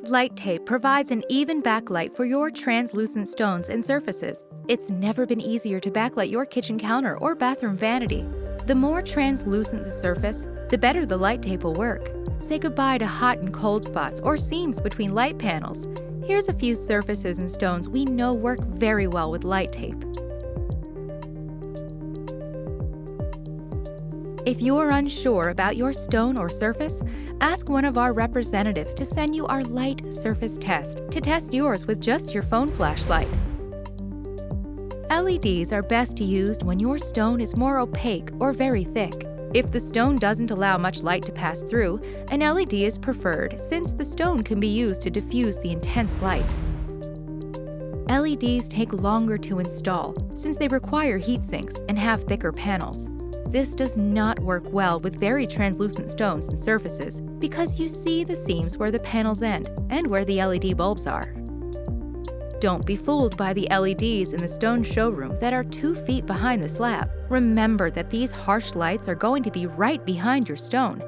Light tape provides an even backlight for your translucent stones and surfaces. It's never been easier to backlight your kitchen counter or bathroom vanity. The more translucent the surface, the better the light tape will work. Say goodbye to hot and cold spots or seams between light panels. Here's a few surfaces and stones we know work very well with light tape. If you're unsure about your stone or surface, ask one of our representatives to send you our light surface test to test yours with just your phone flashlight. LEDs are best used when your stone is more opaque or very thick. If the stone doesn't allow much light to pass through, an LED is preferred since the stone can be used to diffuse the intense light. LEDs take longer to install since they require heat sinks and have thicker panels. This does not work well with very translucent stones and surfaces because you see the seams where the panels end and where the LED bulbs are. Don't be fooled by the LEDs in the stone showroom that are 2 feet behind the slab. Remember that these harsh lights are going to be right behind your stone.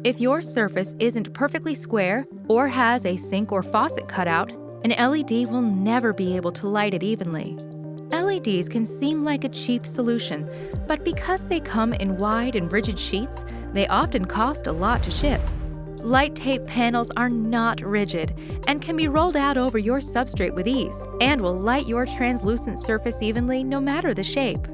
If your surface isn't perfectly square or has a sink or faucet cutout, an LED will never be able to light it evenly. LEDs can seem like a cheap solution, but because they come in wide and rigid sheets, they often cost a lot to ship. Light tape panels are not rigid and can be rolled out over your substrate with ease and will light your translucent surface evenly no matter the shape.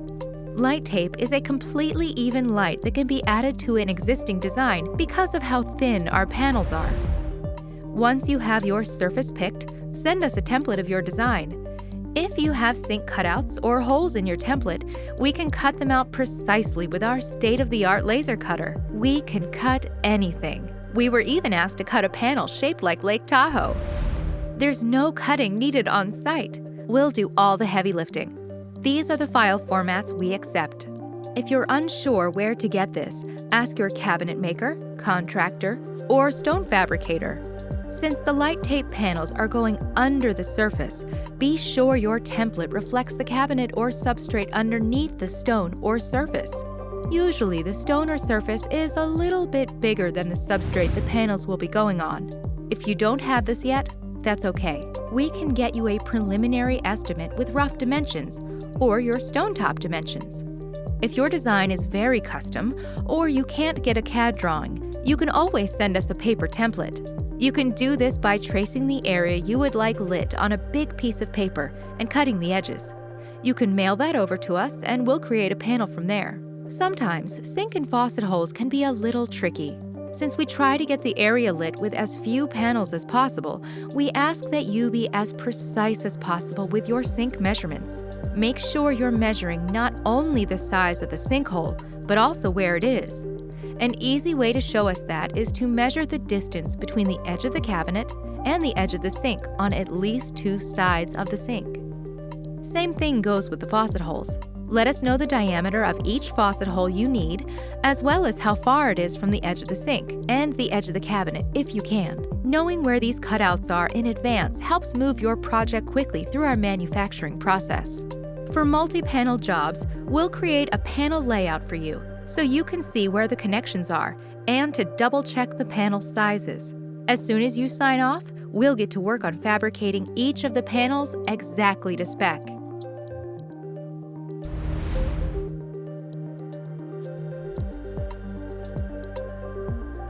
Light tape is a completely even light that can be added to an existing design because of how thin our panels are. Once you have your surface picked, send us a template of your design. If you have sink cutouts or holes in your template, we can cut them out precisely with our state-of-the-art laser cutter. We can cut anything. We were even asked to cut a panel shaped like Lake Tahoe. There's no cutting needed on site. We'll do all the heavy lifting. These are the file formats we accept. If you're unsure where to get this, ask your cabinet maker, contractor, or stone fabricator. Since the light tape panels are going under the surface, be sure your template reflects the cabinet or substrate underneath the stone or surface. Usually, the stone or surface is a little bit bigger than the substrate the panels will be going on. If you don't have this yet, that's okay. We can get you a preliminary estimate with rough dimensions or your stone top dimensions. If your design is very custom or you can't get a CAD drawing, you can always send us a paper template. You can do this by tracing the area you would like lit on a big piece of paper and cutting the edges. You can mail that over to us and we'll create a panel from there. Sometimes, sink and faucet holes can be a little tricky. Since we try to get the area lit with as few panels as possible, we ask that you be as precise as possible with your sink measurements. Make sure you're measuring not only the size of the sinkhole, but also where it is. An easy way to show us that is to measure the distance between the edge of the cabinet and the edge of the sink on at least 2 sides of the sink. Same thing goes with the faucet holes. Let us know the diameter of each faucet hole you need, as well as how far it is from the edge of the sink and the edge of the cabinet if you can. Knowing where these cutouts are in advance helps move your project quickly through our manufacturing process. For multi-panel jobs, we'll create a panel layout for you so you can see where the connections are and to double-check the panel sizes. As soon as you sign off, we'll get to work on fabricating each of the panels exactly to spec.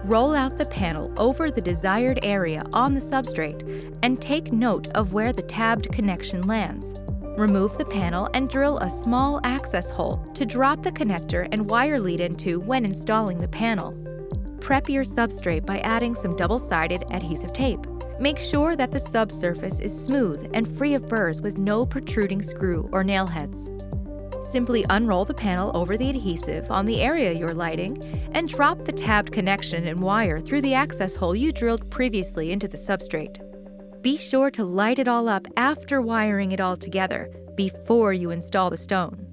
Roll out the panel over the desired area on the substrate and take note of where the tabbed connection lands. Remove the panel and drill a small access hole to drop the connector and wire lead into when installing the panel. Prep your substrate by adding some double-sided adhesive tape. Make sure that the subsurface is smooth and free of burrs with no protruding screw or nail heads. Simply unroll the panel over the adhesive on the area you're lighting and drop the tabbed connection and wire through the access hole you drilled previously into the substrate. Be sure to light it all up after wiring it all together before you install the stone.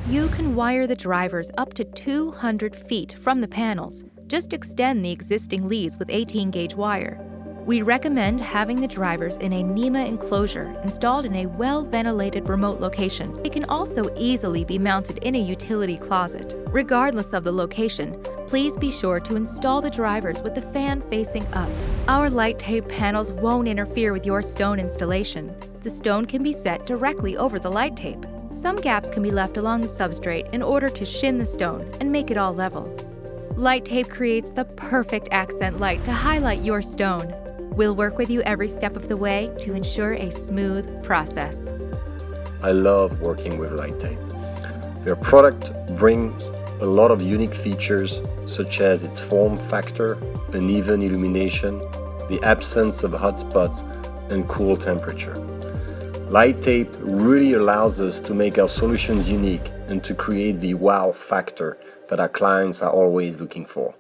You can wire the drivers up to 200 feet from the panels. Just extend the existing leads with 18-gauge wire. We recommend having the drivers in a NEMA enclosure installed in a well-ventilated remote location. It can also easily be mounted in a utility closet. Regardless of the location, please be sure to install the drivers with the fan facing up. Our light tape panels won't interfere with your stone installation. The stone can be set directly over the light tape. Some gaps can be left along the substrate in order to shin the stone and make it all level. Light tape creates the perfect accent light to highlight your stone. We'll work with you every step of the way to ensure a smooth process. I love working with light tape. Their product brings a lot of unique features, such as its form factor, uneven illumination, the absence of hot spots, and cool temperature. Light tape really allows us to make our solutions unique and to create the wow factor that our clients are always looking for.